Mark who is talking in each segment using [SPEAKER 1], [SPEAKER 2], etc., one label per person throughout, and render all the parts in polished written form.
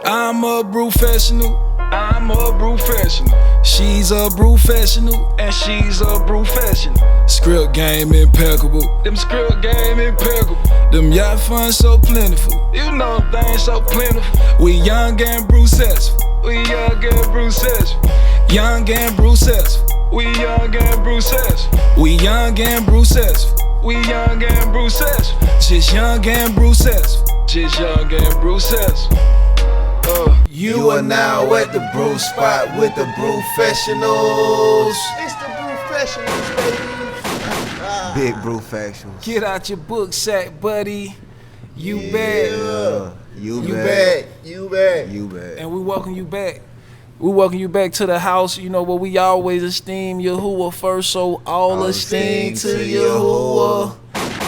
[SPEAKER 1] I'm a Brewfessional.
[SPEAKER 2] I'm a Brewfessional.
[SPEAKER 1] She's a Brewfessional.
[SPEAKER 2] And she's a Brewfessional.
[SPEAKER 1] Script game impeccable.
[SPEAKER 2] Them script game impeccable.
[SPEAKER 1] Them yacht funds so plentiful.
[SPEAKER 2] You know things so plentiful.
[SPEAKER 1] We young and brew successful.
[SPEAKER 2] We young and brew successful.
[SPEAKER 1] Young and brew successful.
[SPEAKER 2] We young and brew successful.
[SPEAKER 1] We young and brew successful.
[SPEAKER 2] We young and brew successful.
[SPEAKER 1] Just young and brew successful.
[SPEAKER 2] Just young and brew successful.
[SPEAKER 3] You are now at the brew spot with the Brewfessionals.
[SPEAKER 4] It's the Brewfessionals, baby.
[SPEAKER 3] Big Brewfessionals.
[SPEAKER 1] Get out your book sack, buddy. You back.
[SPEAKER 3] You
[SPEAKER 4] back. You back.
[SPEAKER 3] You back.
[SPEAKER 1] And we welcome you back. We welcome you back to the house, you know, where we always esteem YAHUAH first, so all esteem to YAHUAH.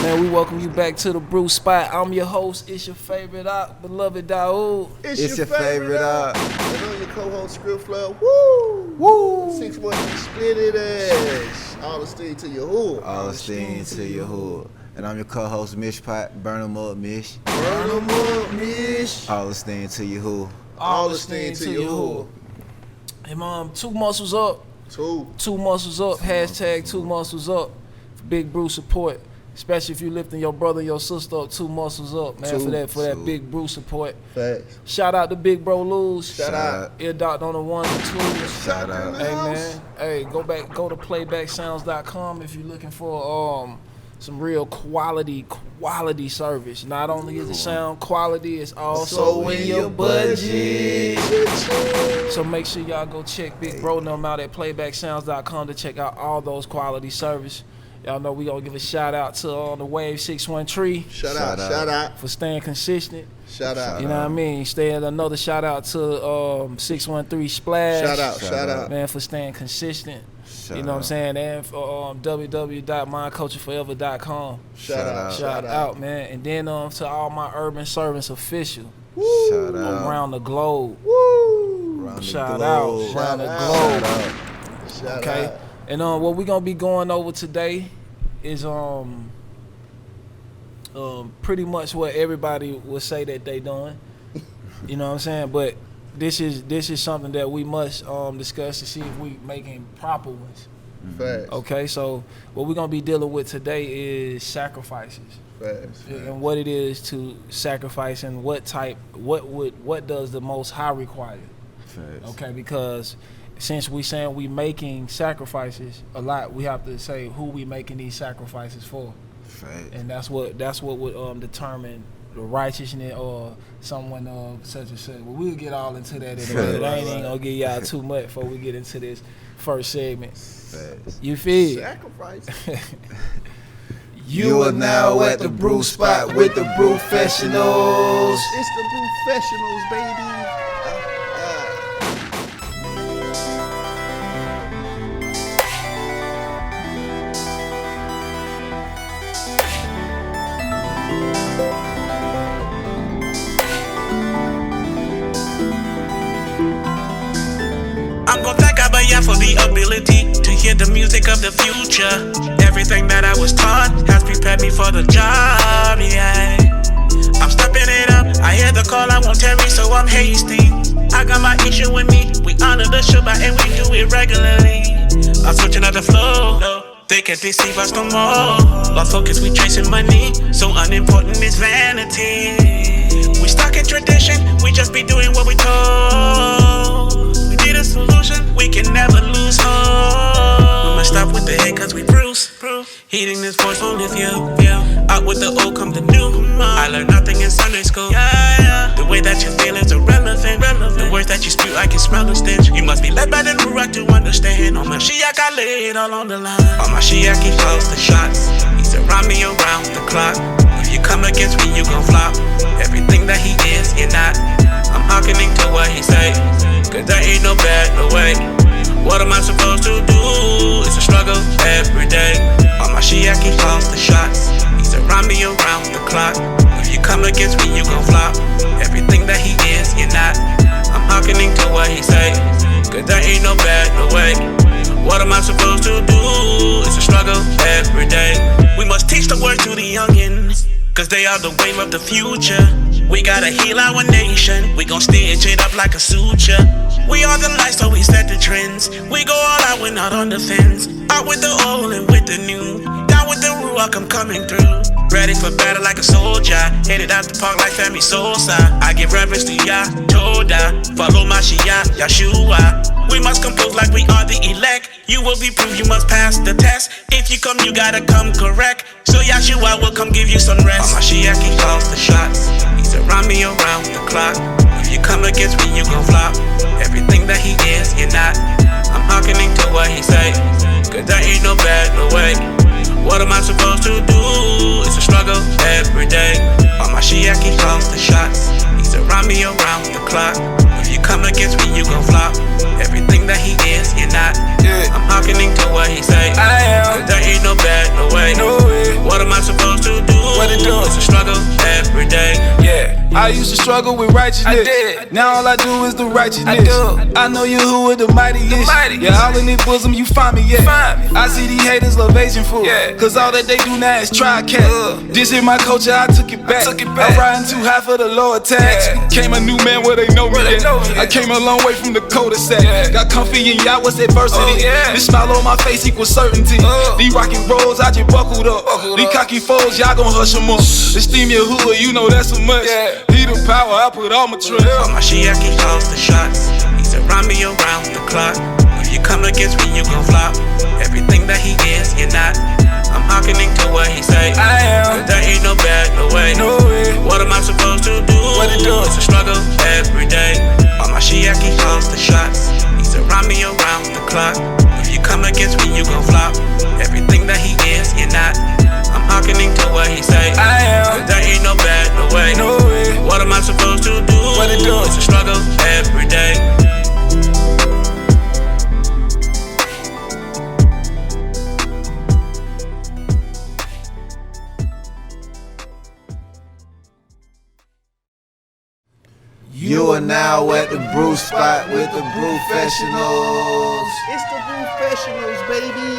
[SPEAKER 1] Man, we welcome you back to the brew spot. I'm your host. It's your favorite beloved Daoud.
[SPEAKER 3] It's your favorite
[SPEAKER 4] And I'm your co-host, Script Flow. Woo!
[SPEAKER 3] Woo!
[SPEAKER 4] 6 months split it ass. All esteem to YAHUAH.
[SPEAKER 3] All esteem to YAHUAH. And I'm your co-host, Mishpat. Burn 'em up, Mish.
[SPEAKER 4] Burn 'em up, Mish.
[SPEAKER 3] All esteem to YAHUAH.
[SPEAKER 4] All esteem to YAHUAH.
[SPEAKER 1] Hey, Mom, 2 muscles up. Two muscles up. Hashtag 2 muscles up for Big Brew support. Especially if you lifting your brother and your sister up, 2 muscles up, man, for that Big Brew support.
[SPEAKER 4] Facts.
[SPEAKER 1] Shout out to Big Bro Lose.
[SPEAKER 4] Shout out.
[SPEAKER 1] Ear Doctor on the 1s and 2s.
[SPEAKER 3] Shout out.
[SPEAKER 1] Hey, man. Hey, go to playbacksounds.com if you're looking for some real quality service. Not only is the sound quality, it's also in your budget. So make sure y'all go check Big Bro and them out at playbacksounds.com to check out all those quality service. Y'all know we gonna give a shout out to the Wave 613.
[SPEAKER 4] Shout out.
[SPEAKER 1] For staying consistent.
[SPEAKER 4] Shout out.
[SPEAKER 1] You know what I mean? Another shout out to 613 Splash.
[SPEAKER 4] Shout out.
[SPEAKER 1] Man, for staying consistent. You know what I'm saying? And for www.mindcultureforever.com. Shout out, man. And then to all my urban servants official.
[SPEAKER 3] Shout out.
[SPEAKER 1] Around the globe.
[SPEAKER 4] Woo!
[SPEAKER 1] Shout out. Around the globe.
[SPEAKER 4] Shout
[SPEAKER 1] Okay.
[SPEAKER 4] out.
[SPEAKER 1] And what we gonna be going over today is pretty much what everybody would say that they doing. You know what I'm saying? But this is something that we must discuss to see if we making proper ones.
[SPEAKER 4] Facts.
[SPEAKER 1] Okay, so what we're gonna be dealing with today is sacrifices.
[SPEAKER 4] Facts.
[SPEAKER 1] And what it is to sacrifice and what does the Most High require.
[SPEAKER 3] Facts.
[SPEAKER 1] Okay, because since we saying we making sacrifices a lot, we have to say who we making these sacrifices for.
[SPEAKER 3] Facts.
[SPEAKER 1] And that's what would determine the righteousness or someone of such and such. Well, we'll get all into that in a minute. I ain't even gonna give y'all too much before we get into this first segment.
[SPEAKER 3] Facts.
[SPEAKER 1] You feel?
[SPEAKER 4] Sacrifice.
[SPEAKER 3] You are now at the brew spot with the Brewfessionals.
[SPEAKER 4] It's the Brewfessionals, baby.
[SPEAKER 5] I'm gon' thank Abba for the ability to hear the music of the future. Everything that I was taught has prepared me for the job, yeah. I'm stepping it up, I hear the call, I won't tarry, so I'm hasty. I got my issue with me, we honor the Shabbat and we do it regularly. I'm switching up the flow, they can't deceive us no more. Lost focus, we chasing money, so unimportant is vanity. We stuck in tradition, we just be doing what we told. We need a solution, we can never lose hope. We must stop with the hate cause we bruise. Heating this voice won't lift you. Out with the old come the new. I learned nothing in Sunday school. The way that you feel is irrelevant. The words that you spew, I can smell the stench. You must be led by the Ruach to understand. On my Shiach, I lay it all on the line. On my Shiach, he calls the shots. He surround me around the clock. If you come against me, you gon' flop. Everything that he is, you're not. I'm hearkening to what he say. Cause there ain't no bad, no way. What am I supposed to do? It's a struggle every day. On my Shiach, he calls the shots. He surround me around the clock. If you come against me, you gon' flop. Everything that he is, you're not. I'm hearkening to what he say. Cause there ain't no bad, no way. What am I supposed to do? It's a struggle every day. We must teach the word to the youngins, cause they are the wave of the future. We gotta heal our nation. We gon' stitch it up like a suture. We are the light, so we set the trends. We go all out, we're not on the fence. Out with the old and with the new. Down with the YAHUAH, I'm coming through. Ready for battle like a soldier. Headed out the park like Femi Sosa. I give reverence to YAHUAH. Follow my YAHUAH. We must compose like we are the elect. You will be proved, you must pass the test. If you come, you gotta come correct. So YAHUAH will come give you some rest. On my Shiach, he calls the shots. He's around me around the clock. If you come against me, you gon' flop. Everything that he is, you're not. I'm hearkening to what he say. Cause there ain't no bad, no way. What am I supposed to do? It's a struggle every day. On my Shiach, he calls the shots. He's around me around the clock. If you come against me, you gon' flop. Everything that he is, you're not. I'm hearkening to what he say. I am. There ain't no bad, no way. No way. What am I supposed to do? What it do? It's a struggle every day.
[SPEAKER 6] Yeah, I used to struggle with righteousness. I did. Now all I do is the righteousness. I do. I know YAHUAH the mightiest. Yeah, all in their bosom you find me. Yeah. I see these haters love Asian food. Yeah. Cause all that they do now is try cat. This is my culture, I took it back. I'm riding too high for the lower tax. Yeah. Came a new man where they know me. I came a long way from the cul-de-sac. Yeah. Got comfy in YAHUAH's adversity. This smile on my face equals certainty. These rockin' rolls, I just buckled up. These cocky foes, y'all gon' hush them up. Esteem YAHUAH, you know that's so much. He the power, I put all my trust.
[SPEAKER 5] On my Shiach, he calls the shots. He's around me around the clock. If you come against me, you gon' flop. Everything that he is, you're not. I'm hearkening to what he say. I am. There ain't no bad, no way. No way. What am I supposed to do? What it do? It's a struggle every day. On my Shiach, he calls the shots. He's around me around the clock. If you come against me, you gon' flop. Everything that he is, you're not. I'm hearkening to what he say. I am. There ain't no bad, no way. No way. What am I supposed to do? What it do? It's a struggle every day.
[SPEAKER 3] You are now at the brew spot with the Brewfessionals.
[SPEAKER 4] It's the Brewfessionals, baby.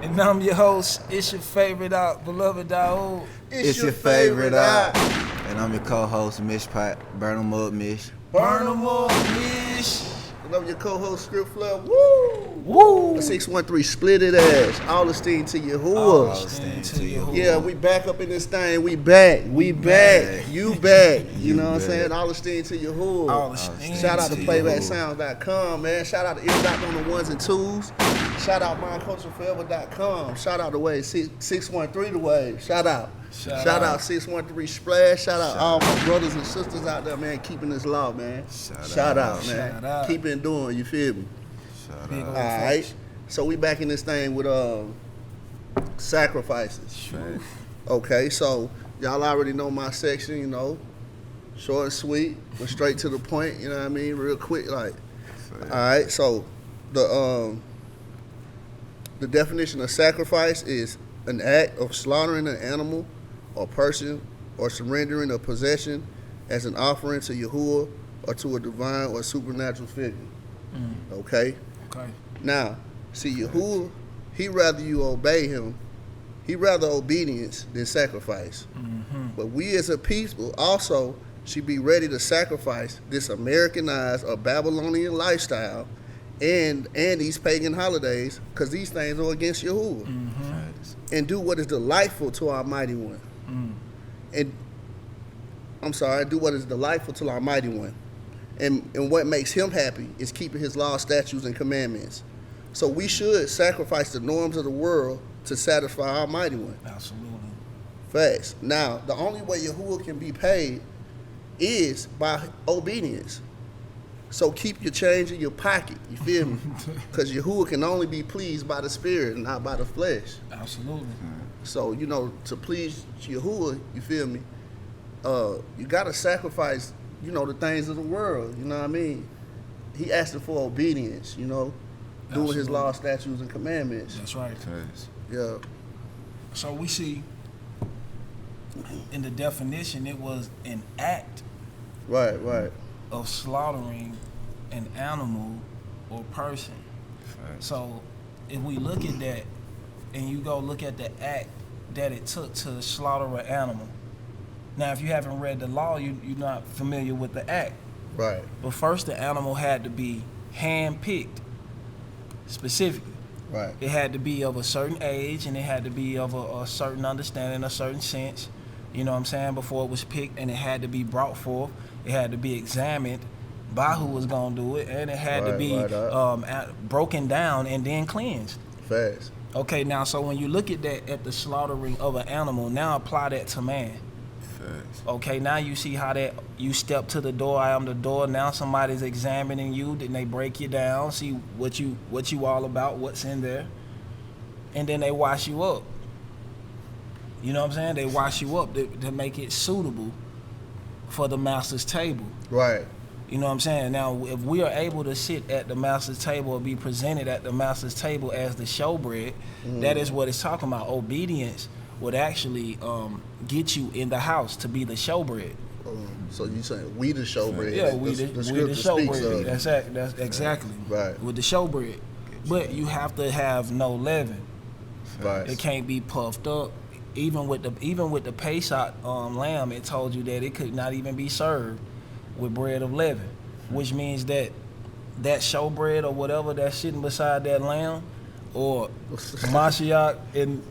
[SPEAKER 1] And I'm your host. It's your favorite beloved YAHUAH.
[SPEAKER 3] It's your favorite out. And I'm your co-host, Mish Pot. Burn 'em up, Mish.
[SPEAKER 1] Burn 'em up, Mish.
[SPEAKER 4] And I'm your co-host, Script Flare. Woo! Woo! 613 split it ass. All esteem to YAHUAH.
[SPEAKER 3] All esteem to YAHUAH.
[SPEAKER 4] Yeah, we back up in this thing. We back. We back. You back. You know what I'm saying? All esteem to YAHUAH.
[SPEAKER 1] All esteem.
[SPEAKER 4] Shout out to
[SPEAKER 3] YAHUAH.
[SPEAKER 4] playbacksounds.com, man. Shout out to Eardoc on the ones and twos. Shout out mindcultureforever.com. Shout out to Wave 613 the Wave. Shout out. Shout out 613 Splash. Shout out all my brothers and sisters out there, man, keeping this law, man. Shout out, man.
[SPEAKER 1] Shout out.
[SPEAKER 4] Keep it doing, you feel me?
[SPEAKER 1] Big
[SPEAKER 4] All
[SPEAKER 1] old
[SPEAKER 4] right.
[SPEAKER 1] folks.
[SPEAKER 4] So we back in this thing with sacrifices.
[SPEAKER 3] Right.
[SPEAKER 4] Okay, so y'all already know my section, you know. Short and sweet, went straight to the point, you know what I mean? Real quick, like. All right, so the definition of sacrifice is an act of slaughtering an animal or person or surrendering a possession as an offering to YAHUAH or to a divine or supernatural figure. Okay?
[SPEAKER 1] Okay.
[SPEAKER 4] Now, see, YAHUAH, he rather you obey him. He rather obedience than sacrifice. But we as a people also should be ready to sacrifice this Americanized or Babylonian lifestyle and these pagan holidays, because these things are against YAHUAH. And do what is delightful to our mighty one. And do what is delightful to our mighty one. And what makes him happy is keeping his laws, statutes, and commandments. So we should sacrifice the norms of the world to satisfy our mighty one.
[SPEAKER 1] Absolutely.
[SPEAKER 4] Facts. Now, the only way YAHUAH can be paid is by obedience. So keep your change in your pocket, you feel me? Because YAHUAH can only be pleased by the spirit and not by the flesh.
[SPEAKER 1] Absolutely.
[SPEAKER 4] So, you know, to please YAHUAH, you feel me? You got to sacrifice, you know, the things of the world, you know what I mean? He asking for obedience, you know, doing his
[SPEAKER 1] Absolutely.
[SPEAKER 4] law, statutes, and commandments.
[SPEAKER 1] That's right.
[SPEAKER 4] Yeah.
[SPEAKER 1] So we see in the definition it was an act
[SPEAKER 4] Right.
[SPEAKER 1] of slaughtering an animal or person. So if we look at that and you go look at the act that it took to slaughter an animal, Now, if you haven't read the law, you're not familiar with the act.
[SPEAKER 4] Right.
[SPEAKER 1] But first, the animal had to be hand-picked, specifically.
[SPEAKER 4] Right.
[SPEAKER 1] It had to be of a certain age, and it had to be of a certain understanding, a certain sense, you know what I'm saying, before it was picked, and it had to be brought forth. It had to be examined by who was going to do it, and it had to be broken down and then cleansed.
[SPEAKER 4] Fast.
[SPEAKER 1] Okay, now, so when you look at that, at the slaughtering of an animal, now apply that to man. Okay, now you see how that you step to the door, I am the door. Now somebody's examining you, then they break you down, see what you all about, what's in there, and then they wash you up. You know what I'm saying? They wash you up to make it suitable for the master's table.
[SPEAKER 4] Right.
[SPEAKER 1] You know what I'm saying? Now, if we are able to sit at the master's table or be presented at the master's table as the showbread, that is what it's talking about. Obedience would actually get you in the house to be the showbread.
[SPEAKER 4] So you saying we the showbread?
[SPEAKER 1] Yeah, we the showbread. That's exactly
[SPEAKER 4] right.
[SPEAKER 1] With the showbread, but you have to have no leaven.
[SPEAKER 4] Right.
[SPEAKER 1] It can't be puffed up. Even with the Pesach lamb, it told you that it could not even be served with bread of leaven, which means that showbread or whatever that's sitting beside that lamb, or Mashiach and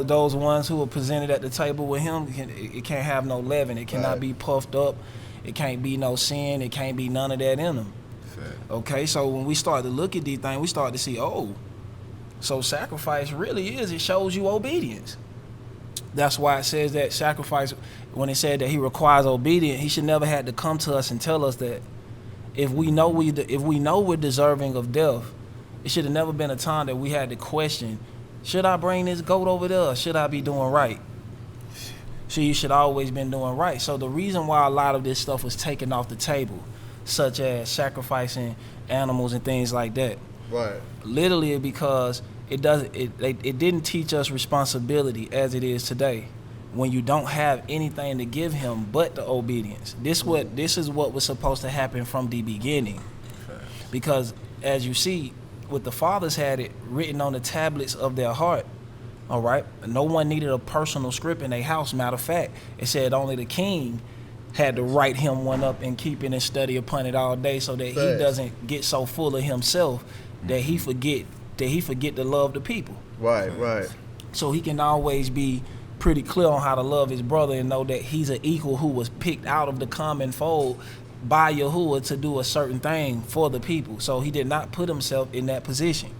[SPEAKER 1] those ones who are presented at the table with him, it can't have no leaven. It cannot be puffed up. It can't be no sin. It can't be none of that in them. Okay, so when we start to look at these things, we start to see, so sacrifice really it shows you obedience. That's why it says that sacrifice, when it said that he requires obedience, he should never have to come to us and tell us that if we know we're deserving of death, it should have never been a time that we had to question, should I bring this goat over there or should I be doing right? So you should always been doing right. So the reason why a lot of this stuff was taken off the table, such as sacrificing animals and things like that,
[SPEAKER 4] right,
[SPEAKER 1] literally because it didn't teach us responsibility as it is today, when you don't have anything to give him but the obedience. This is what was supposed to happen from the beginning, because as you see, what the fathers had it written on the tablets of their heart. All right, no one needed a personal script in their house. Matter of fact, it said only the king had to write him one up and keep it and study upon it all day, so that he doesn't get so full of himself that he forget to love the people.
[SPEAKER 4] Right.
[SPEAKER 1] So he can always be pretty clear on how to love his brother and know that he's an equal who was picked out of the common fold by YAHUAH to do a certain thing for the people. So he did not put himself in that position.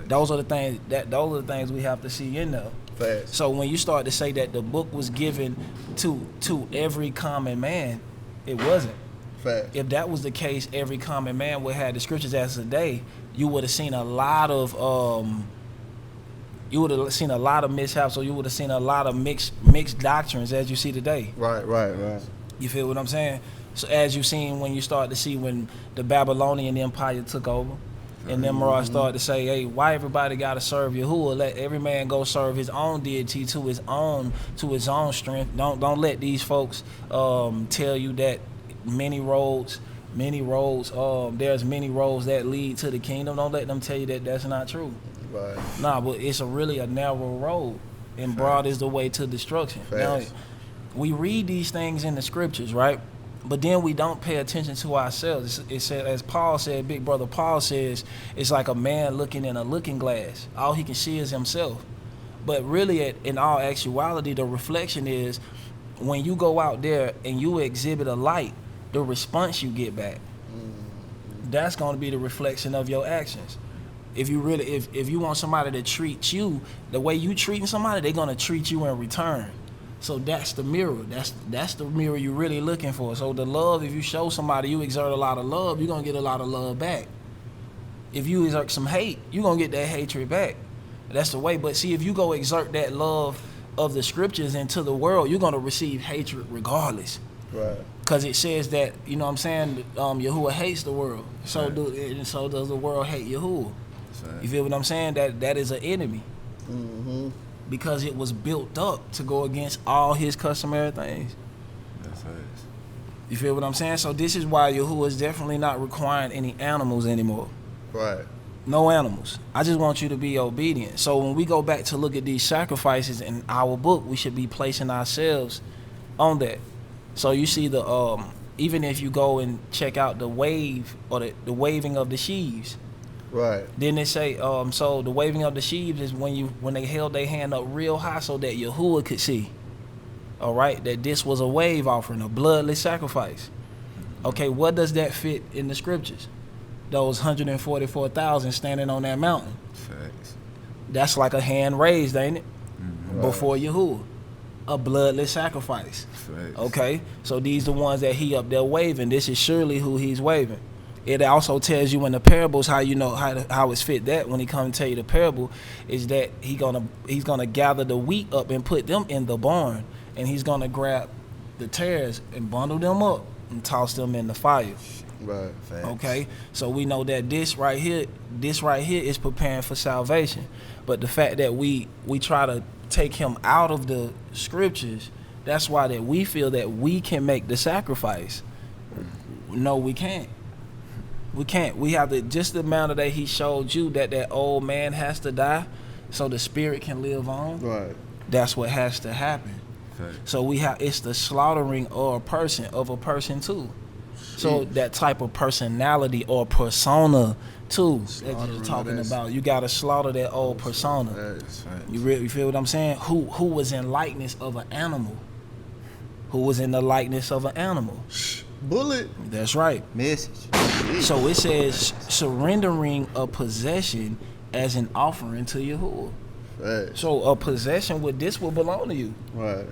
[SPEAKER 1] Those are the things we have to see in there.
[SPEAKER 4] Fast.
[SPEAKER 1] So when you start to say that the book was given to every common man, it wasn't.
[SPEAKER 4] Fast.
[SPEAKER 1] If that was the case, every common man would have the scriptures as today. You would have seen a lot of mishaps, or you would have seen a lot of mixed doctrines as you see today.
[SPEAKER 4] Right.
[SPEAKER 1] You feel what I'm saying? So as you've seen when you start to see when the Babylonian Empire took over, and Nimrod started to say, hey, why everybody got to serve YAHUAH? Let every man go serve his own deity to his own strength. Don't let these folks tell you that many roads, there's many roads that lead to the kingdom. Don't let them tell you that that's not true.
[SPEAKER 4] Right.
[SPEAKER 1] Nah, but it's really a narrow road, and broad is the way to destruction. Now, we read these things in the scriptures, right? But then we don't pay attention to ourselves. It said, as Paul said, big brother Paul says, it's like a man looking in a looking glass. All he can see is himself. But really, in all actuality, the reflection is when you go out there and you exhibit a light, the response you get back, that's going to be the reflection of your actions. If you really, if you want somebody to treat you the way you treating somebody, they're going to treat you in return. So that's the mirror. That's the mirror you're really looking for. So the love, if you show somebody you exert a lot of love, you're going to get a lot of love back. If you exert some hate, you're going to get that hatred back. That's the way. But see, if you go exert that love of the scriptures into the world, you're going to receive hatred regardless.
[SPEAKER 4] Right.
[SPEAKER 1] Because it says that, you know what I'm saying, YAHUAH hates the world. So so does the world hate YAHUAH. You feel what I'm saying? That is an enemy.
[SPEAKER 4] Mm-hmm.
[SPEAKER 1] Because it was built up to go against all his customary things.
[SPEAKER 3] That's right.
[SPEAKER 1] You feel what I'm saying? So this is why YAHUAH is definitely not requiring any animals anymore.
[SPEAKER 4] Right.
[SPEAKER 1] No animals. I just want you to be obedient. So when we go back to look at these sacrifices in our book, we should be placing ourselves on that. So you see the even if you go and check out the wave or the waving of the sheaves,
[SPEAKER 4] Right.
[SPEAKER 1] then they say so the waving of the sheaves is when they held their hand up real high so that YAHUAH could see. All right, that this was a wave offering, a bloodless sacrifice. Okay, what does that fit in the scriptures? Those 144,000 standing on that mountain.
[SPEAKER 3] Facts.
[SPEAKER 1] That's like a hand raised, ain't it?
[SPEAKER 3] Mm-hmm.
[SPEAKER 1] Before YAHUAH. A bloodless sacrifice.
[SPEAKER 3] Facts.
[SPEAKER 1] Okay, so these the ones that he up there waving. This is surely who he's waving. It also tells you in the parables how you know how it's fit that when he come and tell you the parable is that he's gonna gather the wheat up and put them in the barn, and he's gonna grab the tares and bundle them up and toss them in the fire.
[SPEAKER 4] Right.
[SPEAKER 3] Facts.
[SPEAKER 1] Okay, so we know that this right here is preparing for salvation. But the fact that we try to take him out of the scriptures, that's why that we feel that we can make the sacrifice. No, we can't. We can't. We have to just the amount that he showed you that old man has to die so the spirit can live on.
[SPEAKER 4] Right.
[SPEAKER 1] That's what has to happen.
[SPEAKER 3] Facts.
[SPEAKER 1] So it's the slaughtering of a person too. So that type of personality or persona too that
[SPEAKER 4] Slaughtering
[SPEAKER 1] you're talking
[SPEAKER 4] that.
[SPEAKER 1] about. You gotta slaughter that old persona.
[SPEAKER 4] Facts.
[SPEAKER 1] You feel what I'm saying? Who was in likeness of an animal? Who was in the likeness of an animal?
[SPEAKER 4] Bullet.
[SPEAKER 1] That's right.
[SPEAKER 3] Message.
[SPEAKER 1] So it says surrendering a possession as an offering to YAHUAH.
[SPEAKER 4] Facts.
[SPEAKER 1] So a possession this will belong to you.
[SPEAKER 4] Right.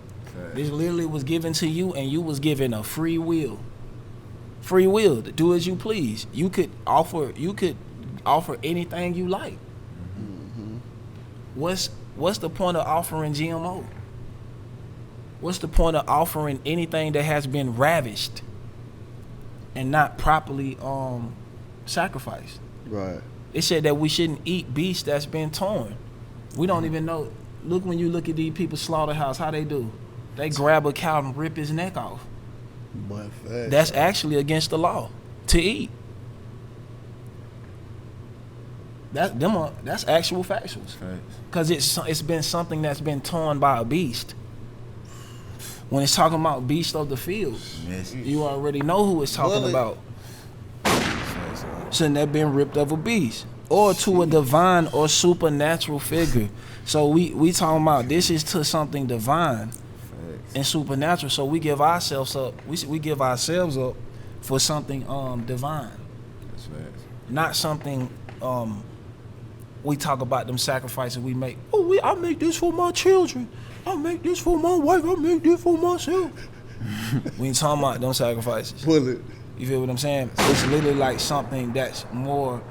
[SPEAKER 1] This literally was given to you, and you was given a free will. Free will to do as you please. You could offer anything you like.
[SPEAKER 4] Mm-hmm.
[SPEAKER 1] What's the point of offering GMO? What's the point of offering anything that has been ravished and not properly sacrificed?
[SPEAKER 4] Right.
[SPEAKER 1] It said that we shouldn't eat beasts that's been torn. We don't even know. Look, when you look at these people's slaughterhouse, how they do. They grab a cow and rip his neck off.
[SPEAKER 4] But facts.
[SPEAKER 1] That's actually against the law to eat. That's actual factuals. Because it's been something that's been torn by a beast. When it's talking about beast of the field, you already know who it's talking about. Shouldn't that been ripped of a beast or to a divine or supernatural figure? So we talking about this is to something divine and supernatural. So we give ourselves up. We give ourselves up for something divine.
[SPEAKER 3] That's facts.
[SPEAKER 1] Not something we talk about them sacrifices we make. Oh, I make this for my children. I make this for my wife. I make this for myself. We ain't talking about them sacrifices.
[SPEAKER 4] Bullet.
[SPEAKER 1] You feel what I'm saying? It's literally like something that's more,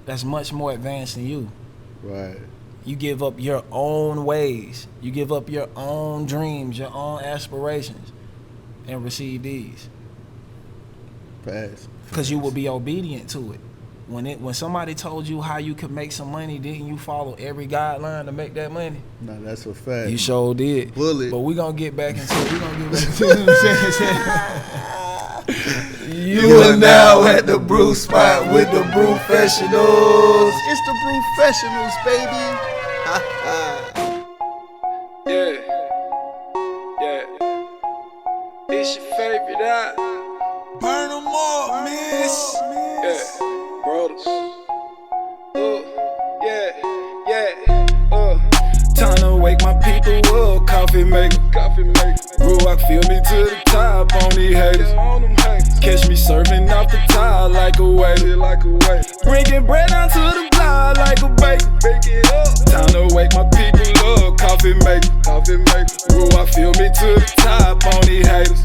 [SPEAKER 1] that's much more advanced than you.
[SPEAKER 4] Right.
[SPEAKER 1] You give up your own ways. You give up your own dreams, your own aspirations, and receive these.
[SPEAKER 4] Facts.
[SPEAKER 1] Because you will be obedient to it. When somebody told you how you could make some money, didn't you follow every guideline to make that money?
[SPEAKER 4] No, that's a fact.
[SPEAKER 1] You sure did.
[SPEAKER 4] Bullet.
[SPEAKER 1] But we're going to get back into it.
[SPEAKER 3] You are now at the brew spot with the Brewfessionals.
[SPEAKER 4] It's the Brewfessionals, baby.
[SPEAKER 2] Yeah. It's your favorite out.
[SPEAKER 3] Burn them up, miss.
[SPEAKER 2] Yeah. Brothers.
[SPEAKER 6] Time to wake my people up, coffee maker. YAHUAH fill me to the top on these haters. Catch me serving off the tile like a waiter. Bringing bread down to the block like a baker. Time to wake my people up, coffee maker. YAHUAH fill me to the top on these haters.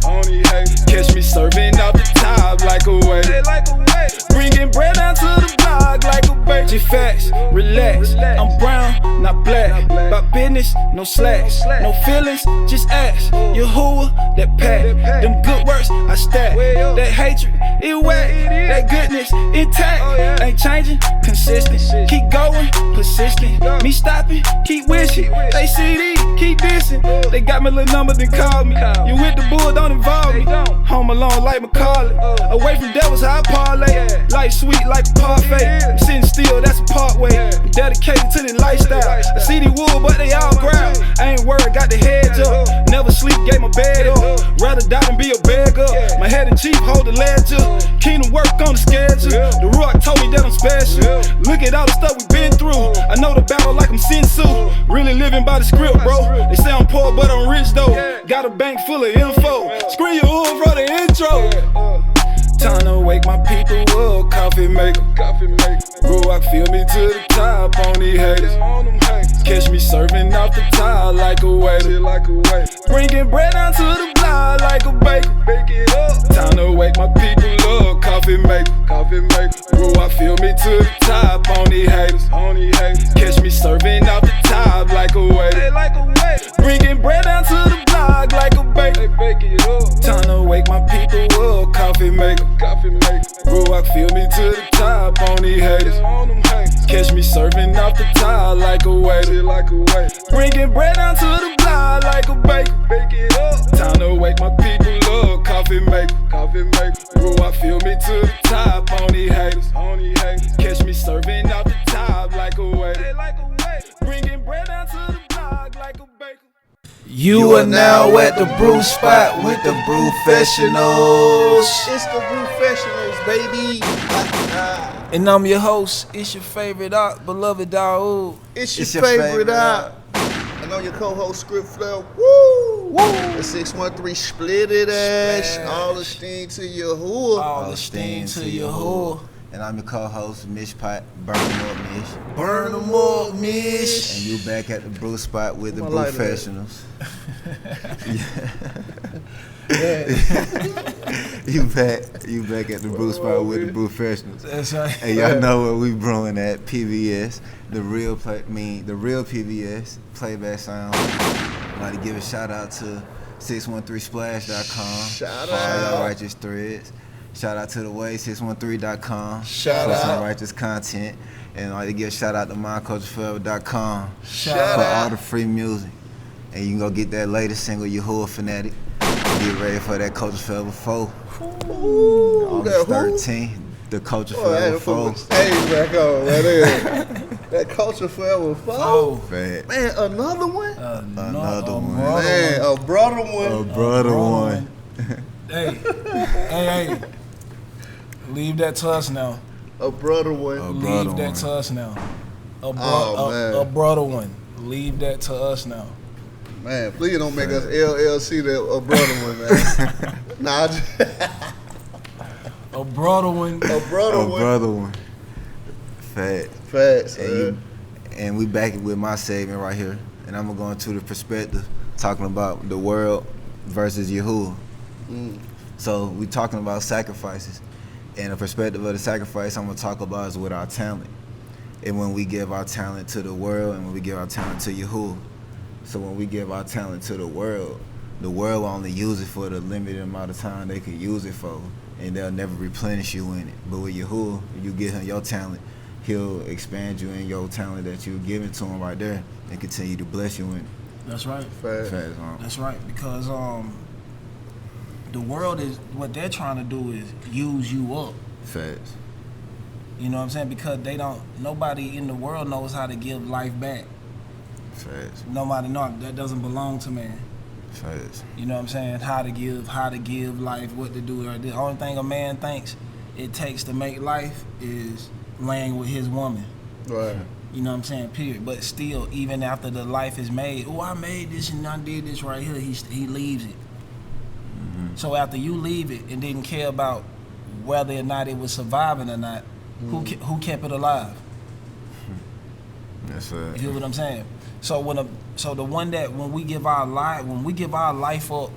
[SPEAKER 6] Catch me serving off the top like a waiter. Bringing bread down to the block like a baker. G-Facts, relax. I'm brown, not black. About business, no slacks. No feelings, just ask. YAHUAH, that pack. Them good works, I stack. That hatred, it whack. That goodness, intact. Ain't changing, consistent. Keep going, persistent. Me stopping, keep wishing. They CD, keep dissing. They got my little number, then call me. You with the bull, don't involve me. Home alone like Macaulay. Away from devils, how I parlay. Life sweet like a parfait. I'm sitting still, that's a partway. I'm dedicated to the lifestyle. I see the wood, but they all ground. I ain't worried, got the heads up. Never sleep, gave my bed up. Rather die than be a beggar. My head and chief hold the ledger. Kingdom work on the schedule. The rock told me that I'm special. Look at all the stuff we've been through. I know the battle like I'm Sinsu. Really living by the script, bro. They say I'm poor, but I'm rich though. Got a bank full of info. Screen you all for the intro. Time to wake my people up, coffee maker. YAHUAH feel me to the top on these haters. Catch me serving off the top like a waiter. Bringing bread down to the block like a baker. Time to wake my people up, coffee maker. YAHUAH feel me to the top on these haters. Catch me serving off the top like a waiter. Bringing bread down to the block like a baker. Time to wake my people up, coffee maker. YAHUAH feel me to the top on these haters. Catch me serving off the top like a waiter. Bringing bread down to the block like a baker. Time to wake my people up, coffee maker. YAHUAH feel me to the top on these haters. Catch me serving off the top like a waiter. Bringing bread down to the block like a baker.
[SPEAKER 3] You are now at the brew spot with the Brewfessionals.
[SPEAKER 4] It's the Brewfessionals, baby.
[SPEAKER 1] And I'm your host. It's your favorite beloved YAHUAH.
[SPEAKER 4] It's your favorite out. And I'm your co-host, Script Flow. Woo! The 613 split it ass. All the steam to YAHUAH.
[SPEAKER 1] All the steam to YAHUAH.
[SPEAKER 3] And I'm your co-host, Mish Pot. Burn them up, Mish.
[SPEAKER 1] Burn them up, Mish.
[SPEAKER 3] And you back at the brew spot with the
[SPEAKER 4] I like that.
[SPEAKER 3] Brewfessionals. You back at the brew spot with the Brewfessionals.
[SPEAKER 1] That's right.
[SPEAKER 3] And y'all know what we brewing at PBS, the real PBS playback sound. I'd like to give a shout out to 613splash.com
[SPEAKER 4] Shout
[SPEAKER 3] for all
[SPEAKER 4] out.
[SPEAKER 3] y'all righteous threads. Shout out to the way613.com
[SPEAKER 4] Shout
[SPEAKER 3] for
[SPEAKER 4] out.
[SPEAKER 3] some righteous content. And I'd like to give a shout out to mycultureforever.com
[SPEAKER 1] Shout
[SPEAKER 3] for
[SPEAKER 1] out.
[SPEAKER 3] all the free music. And you can go get that latest single, YAHUAH Fanatic. Get ready for that Culture Forever 4.
[SPEAKER 4] Ooh, that
[SPEAKER 3] August
[SPEAKER 4] who?
[SPEAKER 3] 13th, the Culture
[SPEAKER 4] Oh, I had
[SPEAKER 3] Forever
[SPEAKER 4] to
[SPEAKER 3] 4.
[SPEAKER 4] put the stage back on right there. That Culture Forever 4.
[SPEAKER 1] Oh,
[SPEAKER 3] Fat.
[SPEAKER 4] Man, another one?
[SPEAKER 3] Another one.
[SPEAKER 4] Man, a brother one.
[SPEAKER 3] A brother one.
[SPEAKER 1] Hey. Leave that to us now.
[SPEAKER 4] A brother one.
[SPEAKER 3] A brother
[SPEAKER 1] Leave that
[SPEAKER 3] one.
[SPEAKER 1] to us now.
[SPEAKER 4] Oh, man.
[SPEAKER 1] A brother one. Leave that to us now.
[SPEAKER 4] Man, please don't make us LLC that a brother one, man. Nah,
[SPEAKER 1] A brother one.
[SPEAKER 4] a brother
[SPEAKER 3] A
[SPEAKER 4] one.
[SPEAKER 3] brother one. Fat.
[SPEAKER 4] Facts,
[SPEAKER 3] And we back with my segment right here. And I'm going to go into the perspective talking about the world versus YAHUAH. So we talking about sacrifices. And the perspective of the sacrifice I'm going to talk about is with our talent. And when we give our talent to the world and when we give our talent to YAHUAH. So when we give our talent to the world will only use it for the limited amount of time they can use it for, and they'll never replenish you in it. But with YAHUAH, you give him your talent, he'll expand you in your talent that you're giving to him right there and continue to bless you in it.
[SPEAKER 1] That's right.
[SPEAKER 4] Facts.
[SPEAKER 1] That's right. Because the world is, what they're trying to do is use you up.
[SPEAKER 3] Facts.
[SPEAKER 1] You know what I'm saying? Because nobody in the world knows how to give life back.
[SPEAKER 3] Facts.
[SPEAKER 1] Nobody knows. That doesn't belong to man.
[SPEAKER 3] Facts.
[SPEAKER 1] You know what I'm saying? How to give life, what to do. The only thing a man thinks it takes to make life is laying with his woman.
[SPEAKER 4] Right.
[SPEAKER 1] You know what I'm saying? Period. But still, even after the life is made, I made this and I did this right here, he leaves it. So after you leave it and didn't care about whether or not it was surviving or not, who kept it alive?
[SPEAKER 3] That's
[SPEAKER 1] You
[SPEAKER 3] it.
[SPEAKER 1] hear what I'm saying? So when we give our life up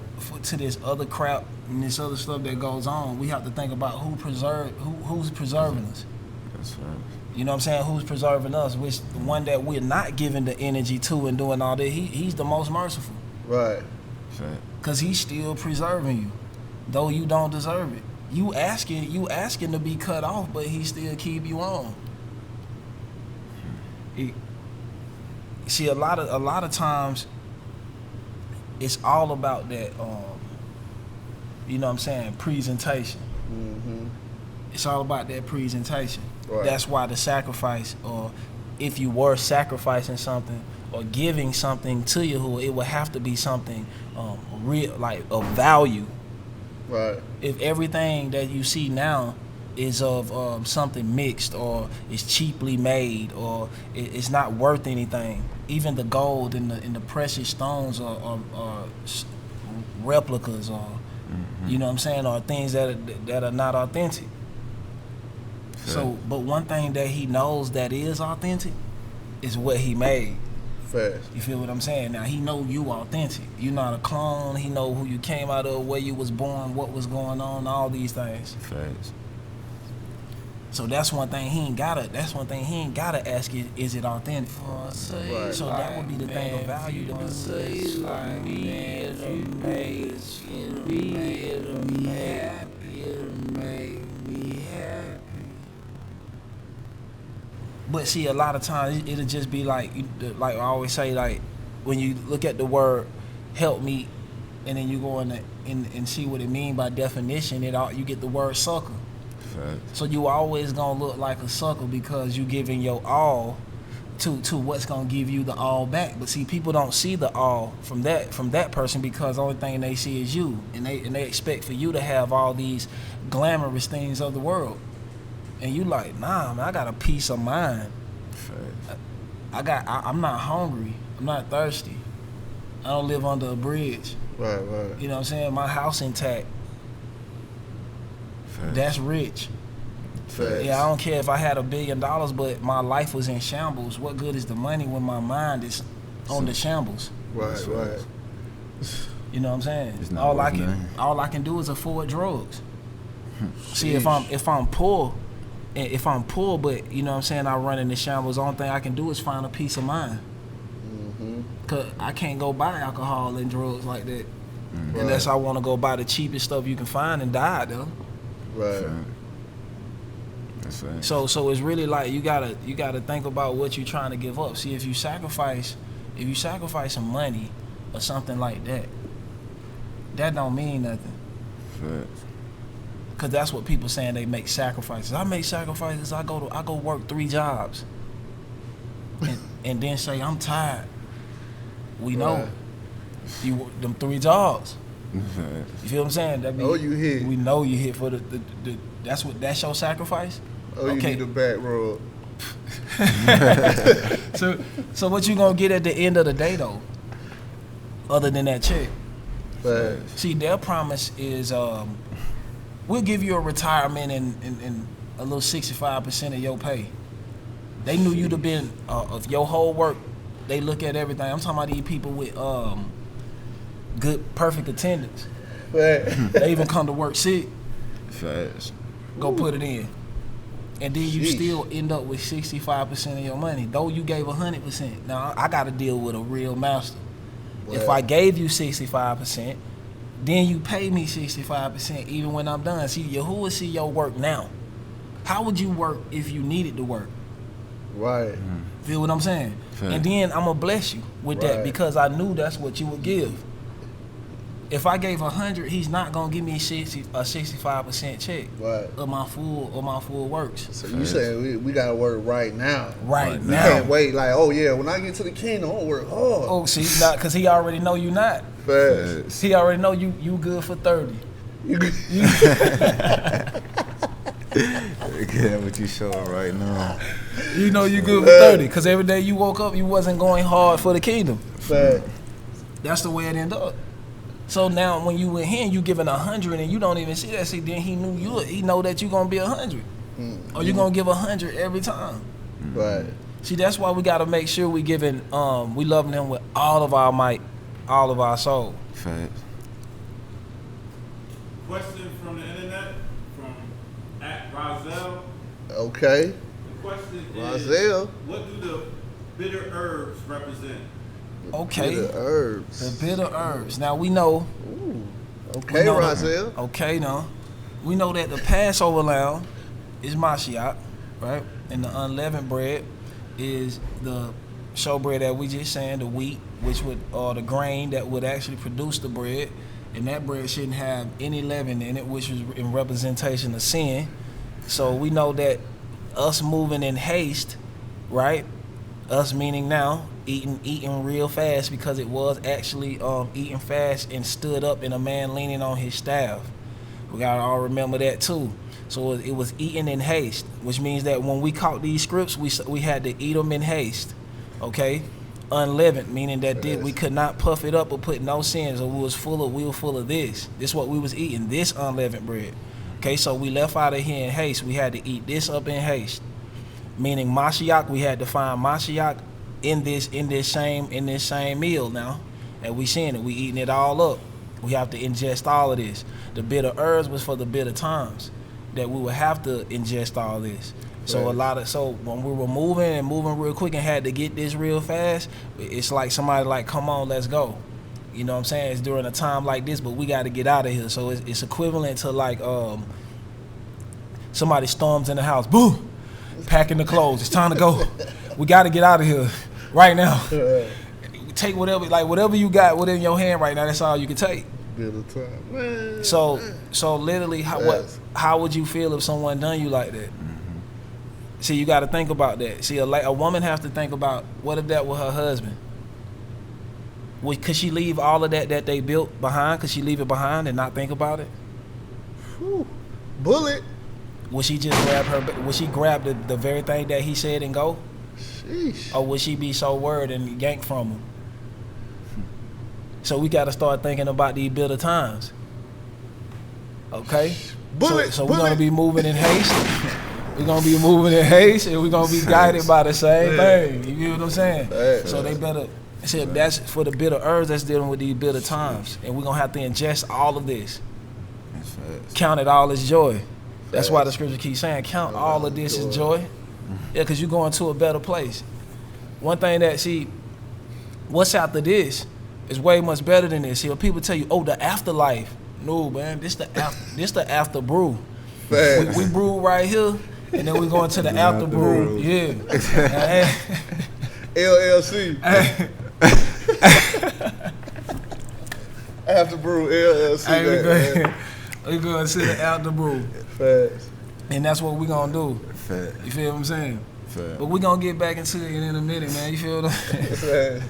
[SPEAKER 1] to this other crap and this other stuff that goes on, we have to think about who's preserving us.
[SPEAKER 3] That's right.
[SPEAKER 1] You know what I'm saying? Who's preserving us? Which the one that we're not giving the energy to and doing all that, he's the most merciful.
[SPEAKER 4] Right.
[SPEAKER 3] Facts.
[SPEAKER 1] Cause he's still preserving you, though you don't deserve it. You asking to be cut off, but he still keep you on. See, a lot of times, it's all about that. You know what I'm saying? Presentation.
[SPEAKER 4] Mm-hmm.
[SPEAKER 1] It's all about that presentation.
[SPEAKER 4] Right.
[SPEAKER 1] That's why the sacrifice, or if you were sacrificing something, or giving something to Yahuwah, it would have to be something real, like of value.
[SPEAKER 4] Right.
[SPEAKER 1] If everything that you see now is of something mixed, or is cheaply made, or it's not worth anything, even the gold and the precious stones are replicas, or you know what I'm saying, or things that are not authentic. So, but one thing that he knows that is authentic is what he made.
[SPEAKER 4] Fast.
[SPEAKER 1] You feel what I'm saying? Now he know you authentic. You're not a clone. He know who you came out of, where you was born, what was going on, all these things.
[SPEAKER 3] Facts.
[SPEAKER 1] So that's one thing he ain't gotta. That's one thing he ain't gotta ask is it authentic?
[SPEAKER 4] Right.
[SPEAKER 1] So that would be the thing of value to But see, a lot of times it'll just be like I always say, like when you look at the word "help me," and then you go in and see what it means by definition, you get the word sucker. So you always gonna look like a sucker because you giving your all to what's gonna give you the all back. But see, people don't see the all from that person, because the only thing they see is you, and they expect for you to have all these glamorous things of the world, and you like, nah, man, I got a peace of mind. I'm not hungry. I'm not thirsty. I don't live under a bridge.
[SPEAKER 4] Right.
[SPEAKER 1] You know what I'm saying? My house intact. That's rich.
[SPEAKER 4] Facts.
[SPEAKER 1] Yeah, I don't care if I had $1 billion, but my life was in shambles. What good is the money when my mind is on the shambles?
[SPEAKER 4] Right.
[SPEAKER 1] You know what I'm saying?
[SPEAKER 3] It's not
[SPEAKER 1] All I can do is afford drugs. See, if I'm poor, but you know what I'm saying, I run in the shambles. The only thing I can do is find a peace of mind. Cause I can't go buy alcohol and drugs like that, unless I want to go buy the cheapest stuff you can find and die though.
[SPEAKER 4] Right.
[SPEAKER 3] That's right.
[SPEAKER 1] So it's really like you gotta think about what you're trying to give up. See, if you sacrifice some money or something like that, that don't mean nothing.
[SPEAKER 3] Facts.
[SPEAKER 1] Cause that's what people saying, they make sacrifices. I make sacrifices. I go work 3 jobs, and then say I'm tired. We know you work them 3 jobs. You feel what I'm saying? That means
[SPEAKER 4] you hit.
[SPEAKER 1] We know you hit for the that's your sacrifice.
[SPEAKER 4] Oh, you need a back rub.
[SPEAKER 1] So what you gonna get at the end of the day though, other than that check?
[SPEAKER 4] Facts.
[SPEAKER 1] See, their promise is we'll give you a retirement and a little 65% of your pay. They knew you'd have been of your whole work. They look at everything. I'm talking about these people with good, perfect attendance. They even come to work sick.
[SPEAKER 3] Facts.
[SPEAKER 1] Go put it in. And then you still end up with 65% of your money, though you gave 100%. Now, I got to deal with a real master. If I gave you 65%, then you pay me 65% even when I'm done. See, Yahuwah see your work now. How would you work if you needed to work?
[SPEAKER 4] Right.
[SPEAKER 1] Feel what I'm saying?
[SPEAKER 3] Fair.
[SPEAKER 1] And then I'm going to bless you with that because I knew that's what you would give. If I gave 100, he's not gonna give me a 65% check of my full works.
[SPEAKER 4] So you saying we gotta work right now?
[SPEAKER 1] Right
[SPEAKER 4] We
[SPEAKER 1] now.
[SPEAKER 4] can't wait. Like, oh yeah, when I get to the kingdom, I'm gonna work hard.
[SPEAKER 1] Oh, see, not because he already know you not.
[SPEAKER 4] Fast.
[SPEAKER 1] He already know you good for 30.
[SPEAKER 3] Look at what you showing right now.
[SPEAKER 1] You know you good for 30 because every day you woke up, you wasn't going hard for the kingdom.
[SPEAKER 4] Fast.
[SPEAKER 1] That's the way it ended up. So now when you in here, you giving 100 and you don't even see that. See, then he knew you. He know that you gonna be 100, or you gonna give 100 every time.
[SPEAKER 4] Right.
[SPEAKER 1] See, that's why we gotta make sure we giving, we loving them with all of our might, all of our soul.
[SPEAKER 3] Facts.
[SPEAKER 7] Question from the internet from @Rozelle.
[SPEAKER 4] Okay.
[SPEAKER 7] The question
[SPEAKER 4] Rozelle.
[SPEAKER 7] is, what do the bitter herbs represent?
[SPEAKER 1] Okay.
[SPEAKER 4] Bitter herbs.
[SPEAKER 1] The bitter herbs. Now we know.
[SPEAKER 4] Ooh. Okay,
[SPEAKER 1] we know
[SPEAKER 4] Rozelle.
[SPEAKER 1] Okay, now we know that the Passover lamb is Mashiach, right? And the unleavened bread is the showbread that we just saying, the wheat, which would, or the grain that would actually produce the bread, and that bread shouldn't have any leaven in it, which is in representation of sin. So we know that us moving in haste, right? Us meaning now, eating real fast because it was actually eating fast and stood up and a man leaning on his staff. We gotta all remember that too. So it was eating in haste, which means that when we caught these scripts, we had to eat them in haste, okay? Unleavened, meaning that we could not puff it up or put no sins, or we were full of this. This is what we was eating, this unleavened bread. Okay, so we left out of here in haste. We had to eat this up in haste, meaning Mashiach. We had to find Mashiach in this same meal now, and we seeing it. We eating it all up. We have to ingest all of this. The bitter herbs was for the bitter times that we would have to ingest all this. So so when we were moving real quick and had to get this real fast, it's like somebody like, come on, let's go. You know what I'm saying? It's during a time like this, but we got to get out of here. So it's equivalent to like somebody storms in the house, boom, packing the clothes. It's time to go. We got to get out of here right now. Take whatever you got within your hand right now. That's all you can take. So literally, how would you feel if someone done you like that? See, you got to think about that. See, a woman has to think about, what if that was her husband? Could she leave all of that they built behind? Could she leave it behind and not think about it?
[SPEAKER 4] Whew. Bullet.
[SPEAKER 1] Would she just grab the very thing that he said and go? Sheesh. Or would she be so worried and yank from him? So we got to start thinking about these bitter times. Okay?
[SPEAKER 4] Bullet.
[SPEAKER 1] So we're going to be moving in haste. We're going to be moving in haste, and we're going to be guided by the same thing. You know what I'm saying? So they better, that's for the bitter herbs that's dealing with these bitter times. And we're going to have to ingest all of this. Count it all as joy. That's why the scripture keeps saying, count all of this as joy. Yeah, because you're going to a better place. One thing what's after this is way much better than this. See, when people tell you, oh, the afterlife. No, man, this the after brew. We brew right here. And then we going to the after brew. Yeah.
[SPEAKER 4] LLC. After brew, LLC.
[SPEAKER 1] We going to the after brew.
[SPEAKER 4] Fast.
[SPEAKER 1] And that's what we going to do.
[SPEAKER 3] Fast.
[SPEAKER 1] You feel what I'm saying?
[SPEAKER 3] Fast.
[SPEAKER 1] But we going to get back into it in a minute, man. You feel what I'm saying?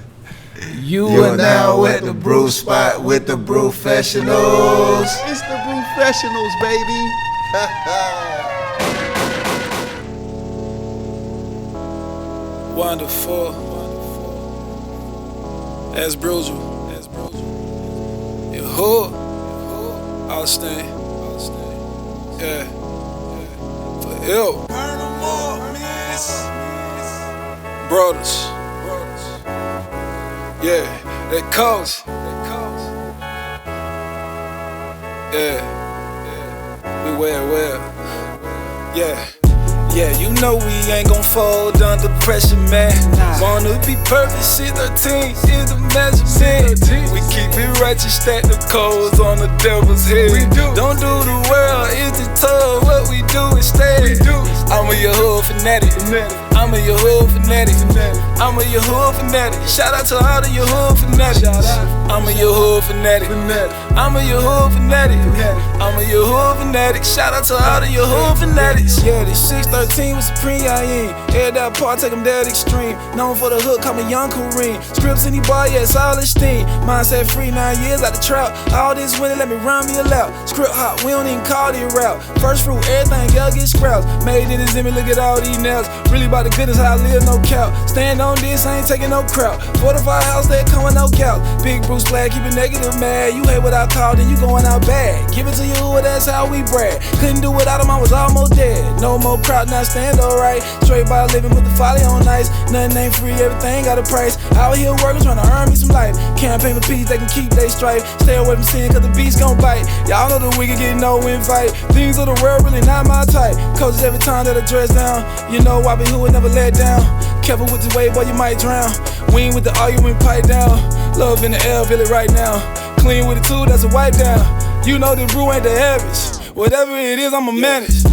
[SPEAKER 3] You are now at the brew spot with the Brewfessionals.
[SPEAKER 4] It's the Brewfessionals, baby.
[SPEAKER 6] Wonderful. As Bruiser. YAHUAH. Esteem. Yeah. For ill. Brothers. Yeah. That cause. Yeah. We well. Yeah. Yeah, you know we ain't gon' fold under pressure, man. Wanna be perfect, shit 13 is the measurement. We keep it righteous, stack the codes on the devil's head. Don't do the world, it's the tough, what we do instead. I'm a YAHUAH fanatic. I'm a YAHUAH fanatic. I'm a YAHUAH fanatic. Shout out to all the YAHUAH fanatics. I'm a YAHUAH fanatic. I'm a YAHUAH fanatic. I'm a YAHUAH fanatic. Shout out to all the YAHUAH fanatics. Yeah, this 613 was supreme, I ain't. Head that part, take them dead extreme. Known for the hook, call me Young Kareem. Scripts any bar, yeah, it's all esteem. Mindset free, 9 years out the trap. All this winning, let me run me a lap. Script hot, we don't even call it rap. First fruit, everything, y'all get scraps. Made in his image, look at all these nails. Really about the goodness, how I live, no cap. Stand on this, I ain't taking no crap. Fortified house, they come with no couch. Big Bruce Black, keep it negative, mad. You hate what I call, then you going out bad. Give it to you, that's how we brag. Couldn't do without him, I was almost dead. No more crowd, now stand alright. Straight by living with the folly on ice. Nothing ain't free, everything got a price. Out here working, trying to earn me some life. Campaign for peace, they can keep they strife. Stay away from sin, cause the beast gon' bite. Y'all know the wicked get no invite. Things of the world really not my type. Coaches every time that I dress down. You know I be who would never let down. Careful with the way, boy, you might drown. We ain't with the argument, pipe down. Love in the air, feel it right now. Clean with it too, that's a wipe down. You know the brew ain't the average. Whatever it is, I'ma manage.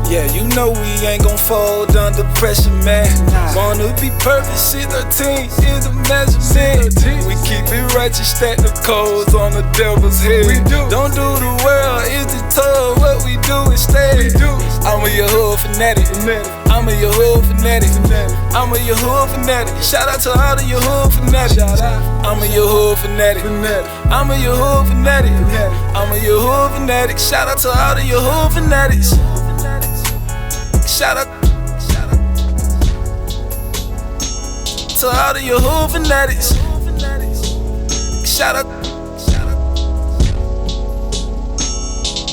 [SPEAKER 6] Yeah, you know we ain't gon' fold under pressure, man. Wanna be perfect, shit 13 is the measurement. We keep it righteous, stack the codes on the devil's head. Don't do the world, it's the tough, what we do instead. I'm a a YAHUAH fanatic. I'm a YAHUAH fanatic. I'm a YAHUAH fanatic. Shout out to all the YAHUAH fanatics. I'm a YAHUAH fanatic. I'm a YAHUAH fanatic. I'm a YAHUAH fanatic. Shout out to all the YAHUAH fanatics. Shout out to all the YAHUAH fanatics. Shout out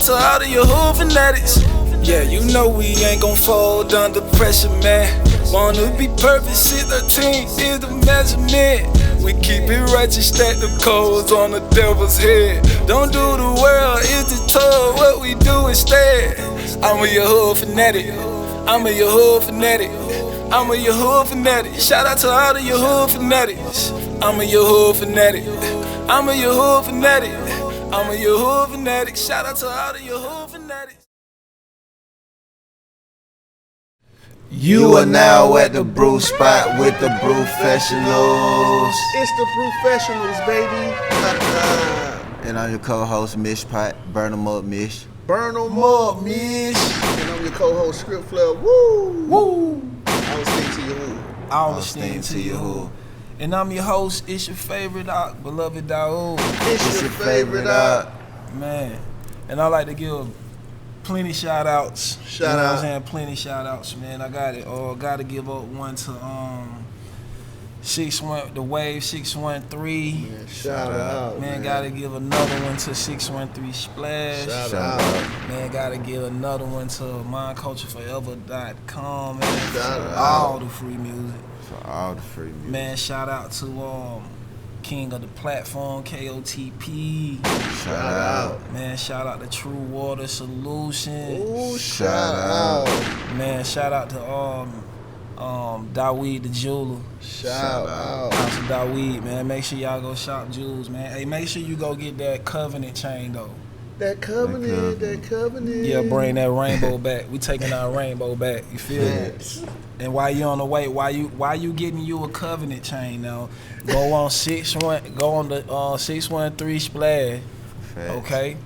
[SPEAKER 6] to all the YAHUAH fanatics. Yeah, you know we ain't gon' fold under pressure, man. Wanna be perfect, shit 13 is the measurement. We keep it righteous, stack the codes on the devil's head. Don't do the world, it's the tour, what we do instead. I'm a YAHUAH fanatic. I'm a YAHUAH fanatic. I'm a YAHUAH fanatic. Shout out to all the YAHUAH fanatics. I'm a YAHUAH fanatic. I'm a YAHUAH fanatic. I'm a YAHUAH fanatic. Shout out to all the YAHUAH fanatics.
[SPEAKER 3] You are now at the brew spot with the Brewfessionals.
[SPEAKER 4] It's the Brewfessionals, baby.
[SPEAKER 3] And I'm your co-host, Mish Pot. Burn 'em up, Mish.
[SPEAKER 4] Burn 'em up, Mish. And I'm your co-host, Script Flair. Woo!
[SPEAKER 1] Woo!
[SPEAKER 4] I was thinking to you.
[SPEAKER 1] All esteem to YAHUAH. And I'm your host, it's your favorite doc, beloved Daoud.
[SPEAKER 4] It's your favorite out.
[SPEAKER 1] Man. And I like to give plenty shout outs.
[SPEAKER 4] Shout
[SPEAKER 1] you know
[SPEAKER 4] out.
[SPEAKER 1] what I'm saying? Plenty shout outs, man. I got it. Gotta give up one to the Wave 613.
[SPEAKER 4] Man, shout out.
[SPEAKER 1] Man, gotta give another one to 613 Splash.
[SPEAKER 4] Shout out.
[SPEAKER 1] Man, gotta give another one to mindcultureforever.com, man.
[SPEAKER 4] Shout
[SPEAKER 1] For
[SPEAKER 4] out.
[SPEAKER 1] all the free music.
[SPEAKER 3] For all the free music.
[SPEAKER 1] Man, shout out to King of the Platform, KOTP.
[SPEAKER 3] Shout out.
[SPEAKER 1] Man, shout out to True Water Solutions.
[SPEAKER 4] Ooh,
[SPEAKER 3] Shout
[SPEAKER 4] shout out.
[SPEAKER 1] Man, shout out to Daweed the Jeweler.
[SPEAKER 4] Shout out.
[SPEAKER 1] House of Daweed, man. Make sure y'all go shop jewels, man. Hey, make sure you go get that Covenant chain though.
[SPEAKER 4] That covenant.
[SPEAKER 1] Yeah, bring that rainbow back. We taking our rainbow back. You feel me? And while you on the way, while you getting you a Covenant chain now, go on the 613 Splash.
[SPEAKER 3] Facts.
[SPEAKER 1] Okay.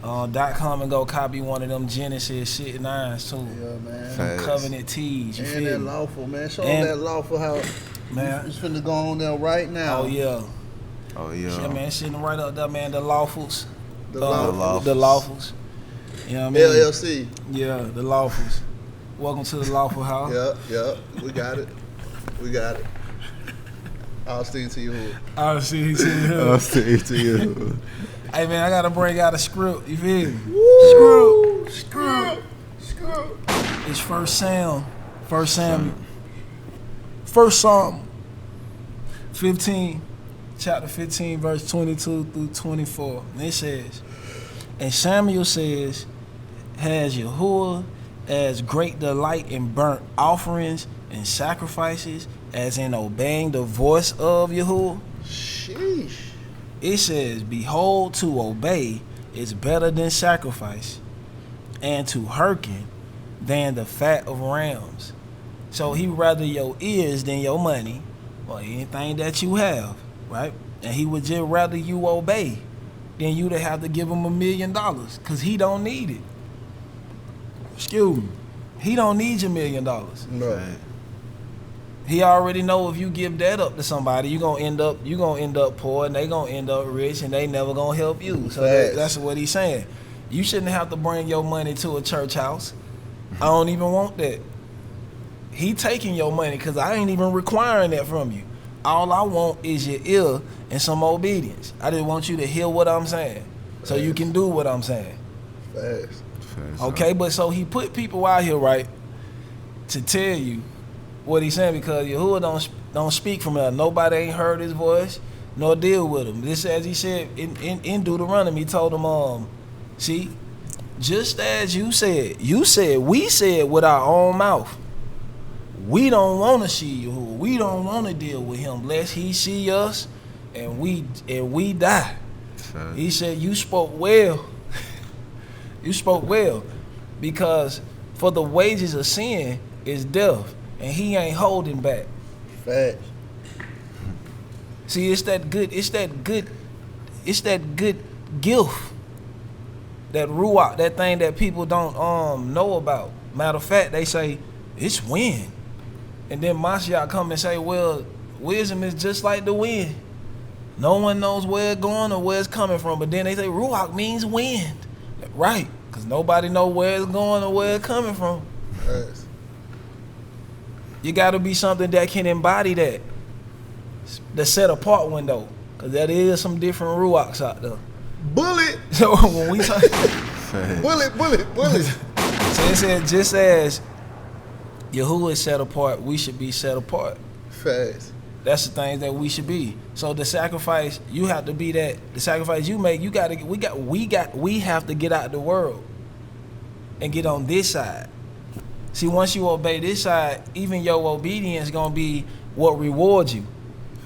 [SPEAKER 1] .com and go copy one of them Genesis shit nines too.
[SPEAKER 4] Yeah, man.
[SPEAKER 3] Facts.
[SPEAKER 1] Covenant tees. You
[SPEAKER 4] And
[SPEAKER 1] feel
[SPEAKER 4] that
[SPEAKER 1] me?
[SPEAKER 4] lawful, man. Show
[SPEAKER 1] And-
[SPEAKER 4] them that lawful how
[SPEAKER 1] Man.
[SPEAKER 4] it's finna go on there right now.
[SPEAKER 1] Oh yeah.
[SPEAKER 3] Oh,
[SPEAKER 1] Yeah,
[SPEAKER 3] yeah.
[SPEAKER 1] man, sitting right up there, man. The lawfuls.
[SPEAKER 4] The lawful.
[SPEAKER 1] The lawfuls. You know what I mean?
[SPEAKER 4] LLC.
[SPEAKER 1] Yeah, the lawfuls. Welcome to the lawful house.
[SPEAKER 4] Yep. We got it. I'll sing to you.
[SPEAKER 1] I'll see you.
[SPEAKER 3] I'll say it to you.
[SPEAKER 1] Hey man, I gotta bring out a script. You feel me?
[SPEAKER 4] Screw.
[SPEAKER 1] It's First Samuel 15, chapter 15, verse 22 through 24. And it says, and Samuel says, has YAHUAH as great delight in burnt offerings and sacrifices as in obeying the voice of YAHUAH?
[SPEAKER 4] Sheesh.
[SPEAKER 1] It says, behold, to obey is better than sacrifice, and to hearken than the fat of rams. So he rather your ears than your money or anything that you have, right? And he would just rather you obey than you to have to give him $1 million, because he don't need it. Excuse me. He don't need your $1 million.
[SPEAKER 4] No.
[SPEAKER 1] He already know if you give that up to somebody, you gonna end up poor, and they gonna end up rich, and they never gonna help you. So that's what he's saying. You shouldn't have to bring your money to a church house. I don't even want that. He taking your money because I ain't even requiring that from you. All I want is your ear and some obedience. I just want you to hear what I'm saying, so you can do what I'm saying.
[SPEAKER 4] Fast.
[SPEAKER 1] Okay, but so he put people out here, right, to tell you what he's saying, because YAHUAH don't speak from there. Nobody ain't heard his voice nor deal with him. This, as he said in Deuteronomy, he told them, see, just as you said, we said with our own mouth, we don't want to see YAHUAH. We don't want to deal with him lest he see us and we die. He said, you spoke well. You spoke well, because for the wages of sin is death, and he ain't holding back.
[SPEAKER 4] Fast.
[SPEAKER 1] See, it's that good gift, that YAHUAH, that thing that people don't know about. Matter of fact, they say it's wind. And then Mashiach come and say, well, wisdom is just like the wind. No one knows where it's going or where it's coming from. But then they say Ruach means wind. Right, because nobody know where it's going or where it's coming from.
[SPEAKER 4] Yes.
[SPEAKER 1] You got to be something that can embody that. The set apart window. Because there is some different Ruachs out there.
[SPEAKER 4] Bullet.
[SPEAKER 1] So when we talk...
[SPEAKER 4] bullet.
[SPEAKER 1] So it said, just as Yahuwah is set apart, we should be set apart.
[SPEAKER 4] Fast.
[SPEAKER 1] That's the things that we should be. So the sacrifice, you have to be that. The sacrifice you make, we have to get out of the world and get on this side. See, once you obey this side, even your obedience gonna be what rewards you.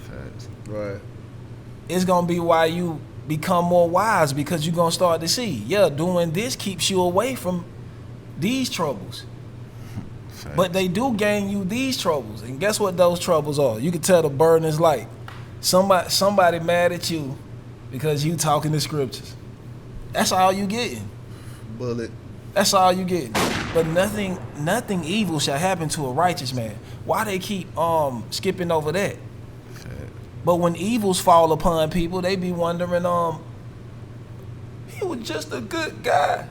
[SPEAKER 4] Fast. Right.
[SPEAKER 1] It's gonna be why you become more wise, because you're gonna start to see, yeah, doing this keeps you away from these troubles. But they do gain you these troubles. And guess what those troubles are? You can tell the burden is light. Somebody mad at you because you talking the scriptures. That's all you getting.
[SPEAKER 4] Bullet.
[SPEAKER 1] That's all you getting. But nothing evil shall happen to a righteous man. Why they keep skipping over that? But when evils fall upon people, they be wondering, he was just a good guy.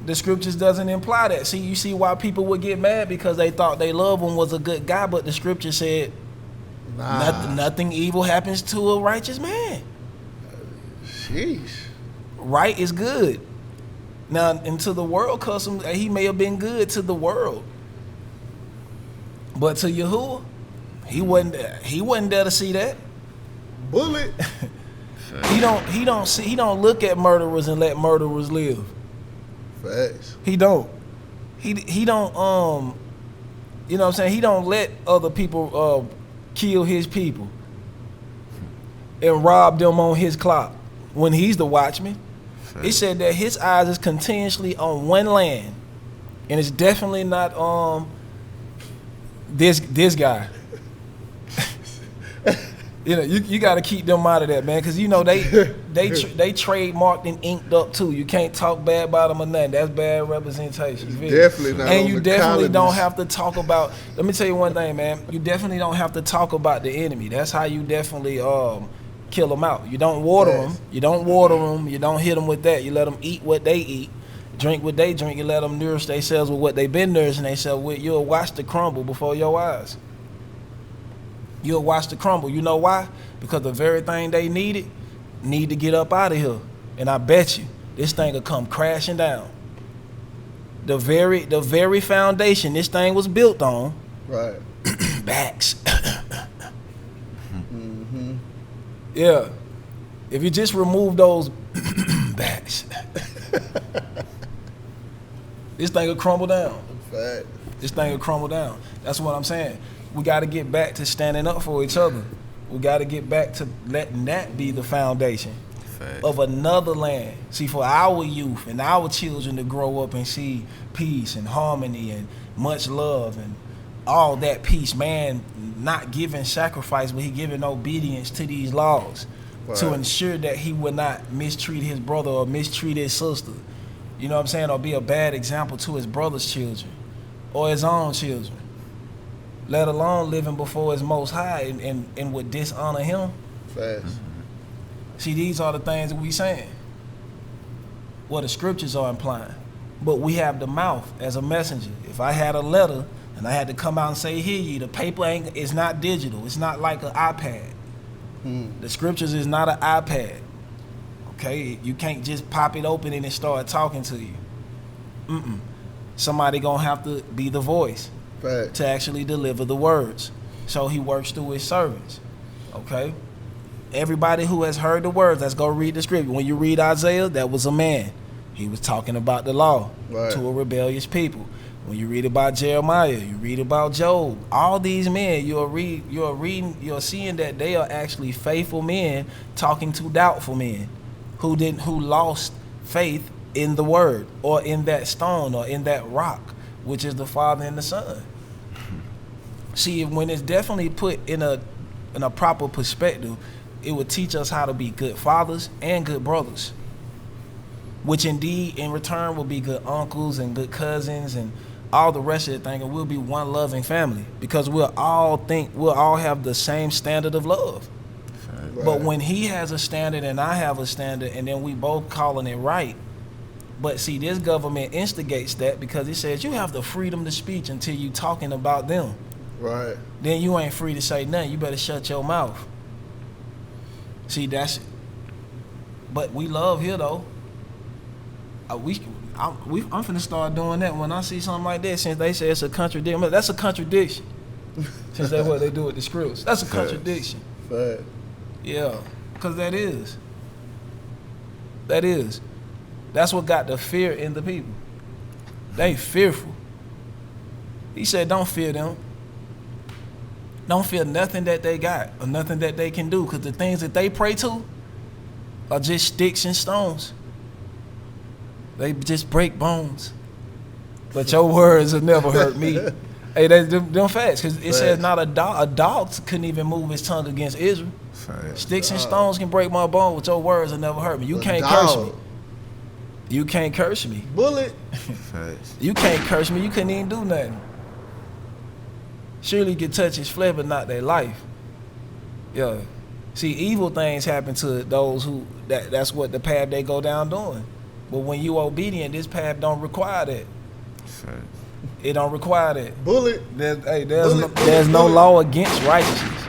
[SPEAKER 1] The scriptures doesn't imply that. See, you see why people would get mad, because they thought they loved one was a good guy, but the scripture said nothing evil happens to a righteous man.
[SPEAKER 4] Sheesh.
[SPEAKER 1] Right is good. Now, into the world custom, he may have been good to the world, but to Yahuwah, he wasn't there to see that.
[SPEAKER 4] Bullet.
[SPEAKER 1] He don't look at murderers and let murderers live.
[SPEAKER 4] Facts.
[SPEAKER 1] He don't. He don't. You know what I'm saying? He don't let other people kill his people and rob them on his clock when he's the watchman. It said that his eyes is continuously on one land, and it's definitely not this guy. You know, you got to keep them out of that, man, because you know they trademarked and inked up too. You can't talk bad about them or nothing. That's bad representation.
[SPEAKER 4] Definitely not.
[SPEAKER 1] And you definitely don't have to talk about. Let me tell you one thing, man. You definitely don't have to talk about the enemy. That's how you definitely kill them out. You don't water them. You don't water them. You don't hit them with that. You let them eat what they eat, drink what they drink. You let them nourish themselves with what they've been nourishing themselves with. You'll watch the crumble before your eyes. You'll watch the crumble. You know why? Because the very thing they need to get up out of here. And I bet you, this thing will come crashing down. The very foundation this thing was built on.
[SPEAKER 4] Right.
[SPEAKER 1] Backs. Yeah. If you just remove those backs, this thing will crumble down.
[SPEAKER 4] Fact.
[SPEAKER 1] This thing will crumble down. That's what I'm saying. We got to get back to standing up for each other. We got to get back to letting that be the foundation of another land. See, for our youth and our children to grow up and see peace and harmony and much love and all that peace, man, not giving sacrifice, but he giving obedience to these laws to ensure that he would not mistreat his brother or mistreat his sister. You know what I'm saying? Or be a bad example to his brother's children or his own children. Let alone living before his Most High and would dishonor him.
[SPEAKER 4] Fast.
[SPEAKER 1] See, these are the things that we saying. What the scriptures are implying. But we have the mouth as a messenger. If I had a letter and I had to come out and say, here ye, the paper it's not digital. It's not like an iPad. The scriptures is not an iPad. Okay? You can't just pop it open and it start talking to you. Somebody gonna have to be the voice.
[SPEAKER 4] Right.
[SPEAKER 1] To actually deliver the words. So he works through his servants. Okay? Everybody who has heard the words, let's go read the scripture. When you read Isaiah, that was a man. He was talking about the law to a rebellious people. When you read about Jeremiah, you read about Job. All these men, you're seeing that they are actually faithful men talking to doubtful men who lost faith in the word or in that stone or in that rock, which is the Father and the Son. See, when it's definitely put in a proper perspective, it would teach us how to be good fathers and good brothers. which indeed in return will be good uncles and good cousins and all the rest of the thing, and we'll be one loving family because we'll all have the same standard of love. Right. But when he has a standard and I have a standard, and then we both calling it right, but see, this government instigates that because it says you have the freedom to speech until you talking about them. Right. Then you ain't free to say nothing. You better shut your mouth. See, that's it. But we love here though. I'm finna start doing that when I see something like that. Since they say it's a contradiction, that's a contradiction. Since that's what they do with the scripts, that's a contradiction. Fact. Yeah, cause that is. That's what got the fear in the people. They fearful. He said, "Don't fear them. Don't fear nothing that they got or nothing that they can do, cause the things that they pray to are just sticks and stones. They just break bones. But your words will never hurt me." Hey, that's them facts. Because it says not a dog couldn't even move his tongue against Israel. Sticks and stones can break my bone, but your words will never hurt me. You can't curse me. You can't curse me.
[SPEAKER 4] Bullet.
[SPEAKER 1] You can't curse me. You couldn't even do nothing. Surely you can touch his flesh, but not their life. Yeah. See, evil things happen to those who, that's what the path they go down doing. But when you obedient, this path don't require that. It don't require that.
[SPEAKER 4] Bullet.
[SPEAKER 1] There's no law against righteousness.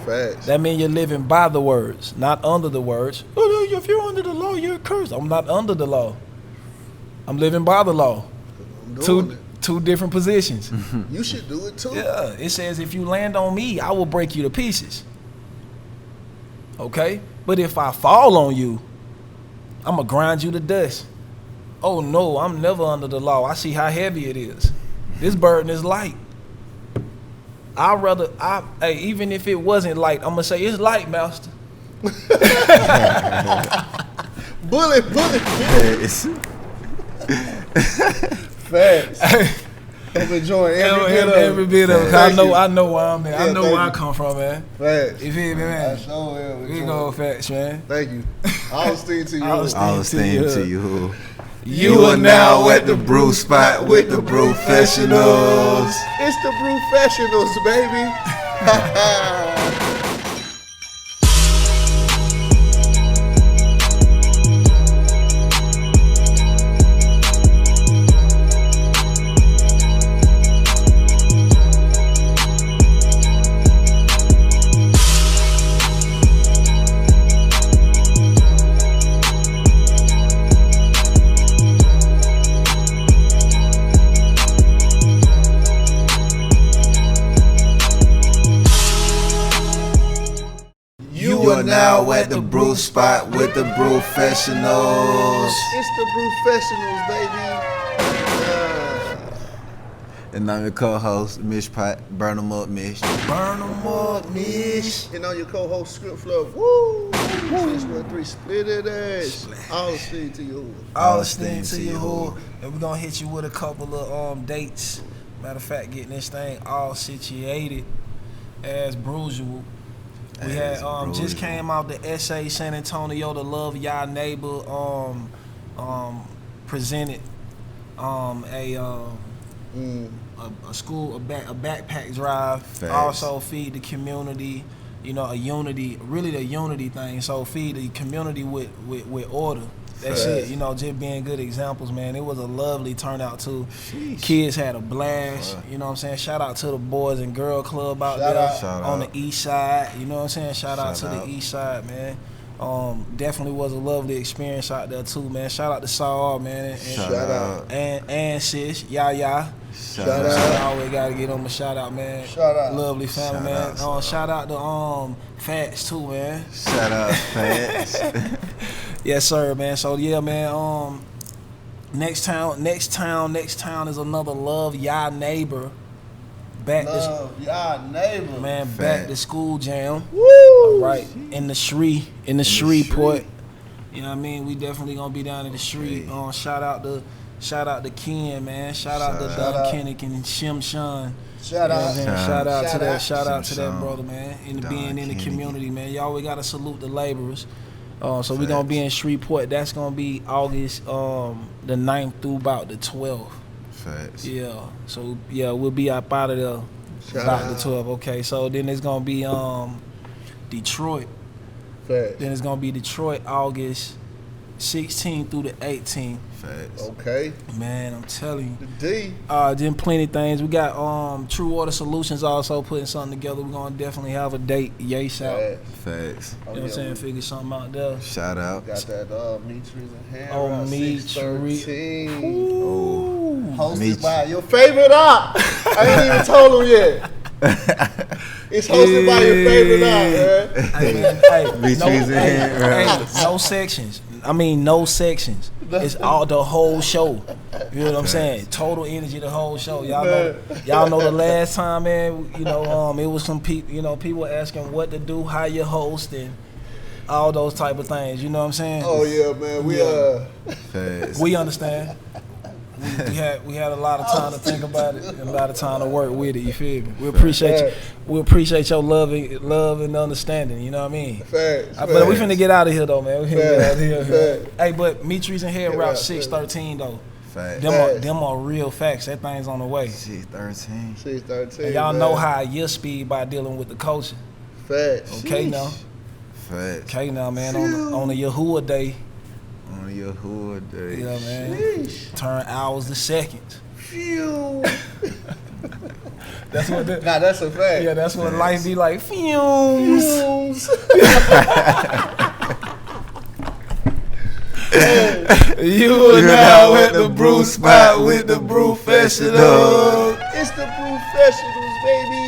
[SPEAKER 4] Facts.
[SPEAKER 1] That means you're living by the words, not under the words. Oh, if you're under the law, you're cursed. I'm not under the law. I'm living by the law. Two different positions.
[SPEAKER 4] You should do it too.
[SPEAKER 1] Yeah, it says if you land on me, I will break you to pieces. Okay? But if I fall on you, I'm going to grind you to dust. Oh no, I'm never under the law. I see how heavy it is. This burden is light. Even if it wasn't light, I'm going to say it's light, master.
[SPEAKER 4] Bullet. Facts. I'm enjoying every bit of it.
[SPEAKER 1] I know where I'm at. I know where I come from, man.
[SPEAKER 4] Facts.
[SPEAKER 1] You feel me, man?
[SPEAKER 4] I sure am.
[SPEAKER 1] We go facts, man.
[SPEAKER 4] Thank you. All esteem to you.
[SPEAKER 3] All esteem to you.
[SPEAKER 1] You are now at the brew spot with the Brewfessionals.
[SPEAKER 4] It's the Brewfessionals, baby.
[SPEAKER 3] Now at the brew spot with the Brewfessionals.
[SPEAKER 4] It's the Brewfessionals, baby.
[SPEAKER 3] And I'm your co-host, Mish Pot. Burn 'em up, Mish.
[SPEAKER 1] Burn 'em up, Mish.
[SPEAKER 4] And on your co-host, Script Flow. Woo! 613 split it ass. All esteem to you.
[SPEAKER 1] All esteem to you. And we're gonna hit you with a couple of dates. Matter of fact, getting this thing all situated as brutal. We had just came out the SA San Antonio, the Love Y'all Neighbor presented a backpack drive.
[SPEAKER 3] Facts.
[SPEAKER 1] Also feed the community, the unity thing. So feed the community with order. That's it, just being good examples, man. It was a lovely turnout too. Sheesh. Kids had a blast, you know what I'm saying? Shout out to the Boys and Girl Club out there on the east side, you know what I'm saying? Shout out to the east side, man. Definitely was a lovely experience out there too, man. Shout out to Saul, man. And
[SPEAKER 3] shout out.
[SPEAKER 1] And sis, YAHUAH.
[SPEAKER 3] Shout out.
[SPEAKER 1] I always gotta give them a shout out, man.
[SPEAKER 4] Shout out.
[SPEAKER 1] Lovely family, man. Shout out to Fats too, man.
[SPEAKER 3] Shout out Fats.
[SPEAKER 1] Yes, sir, man. So yeah, man. Next town is another Love Y'all Neighbor.
[SPEAKER 4] Y'all neighbor.
[SPEAKER 1] Man,
[SPEAKER 3] Fact.
[SPEAKER 1] back to school jam.
[SPEAKER 4] Woo!
[SPEAKER 1] All right, in the Shreveport. You know what I mean? We definitely gonna be down in the street. Shout out to Ken, man. Shout out to Don Kennick and Shim Shun.
[SPEAKER 4] Shout out
[SPEAKER 1] to that brother, man. Being in the community, man. Y'all, we gotta salute the laborers. So we're gonna be in Shreveport. That's gonna be August the 9th through about the 12th.
[SPEAKER 3] Facts.
[SPEAKER 1] Yeah. So yeah, we'll be up out of there about the 12th. Okay. So then it's gonna be Detroit.
[SPEAKER 4] Facts.
[SPEAKER 1] Then it's gonna be Detroit August 16th through the 18th.
[SPEAKER 3] Facts.
[SPEAKER 4] Okay.
[SPEAKER 1] Man, I'm telling you.
[SPEAKER 4] The D.
[SPEAKER 1] Then plenty of things. We got True Water Solutions also putting something together. We're gonna definitely have a date. Yay shout.
[SPEAKER 4] Facts.
[SPEAKER 3] Facts.
[SPEAKER 1] You know what I'm saying? Figure something out there.
[SPEAKER 3] Shout out.
[SPEAKER 4] Got that meat trees and hair.
[SPEAKER 1] Oh, meat
[SPEAKER 4] 613.
[SPEAKER 3] Oh,
[SPEAKER 4] Hosted
[SPEAKER 3] meet
[SPEAKER 4] by your favorite op. I ain't even told him yet. It's hosted by your favorite op, man.
[SPEAKER 3] Meat trees and hair.
[SPEAKER 1] No sections. I mean, no sections. It's all the whole show. You know what I'm saying? Total energy, the whole show. Y'all know the last time, man. You know, it was some people. You know, people asking what to do, how you host, and all those type of things. You know what I'm saying?
[SPEAKER 4] Oh yeah, man.
[SPEAKER 3] Facts.
[SPEAKER 1] We understand. We had a lot of time to think about it and a lot of time to work with it. You feel me? We appreciate you. We appreciate your love and understanding. You know what I mean?
[SPEAKER 4] Facts.
[SPEAKER 1] But we finna get out of here though, man. We finna get out of here.
[SPEAKER 4] Facts.
[SPEAKER 1] Hey, but meat trees and hair route 613 though.
[SPEAKER 3] Facts.
[SPEAKER 1] Them are real facts. That thing's on the way.
[SPEAKER 3] 613.
[SPEAKER 4] 613.
[SPEAKER 1] And y'all know how your speed by dealing with the culture.
[SPEAKER 4] Facts.
[SPEAKER 1] Okay now.
[SPEAKER 3] Facts.
[SPEAKER 1] Okay now, man. On the YAHUAH day.
[SPEAKER 3] On the YAHUAH day.
[SPEAKER 1] Yeah, man. Turn hours to seconds.
[SPEAKER 4] Phew.
[SPEAKER 1] That's what.
[SPEAKER 4] Nah, that's a fact.
[SPEAKER 1] Yeah, that's what life be like. Fumes. You are now at the brew spot with the Brewfessionals.
[SPEAKER 4] It's the Brewfessionals, baby.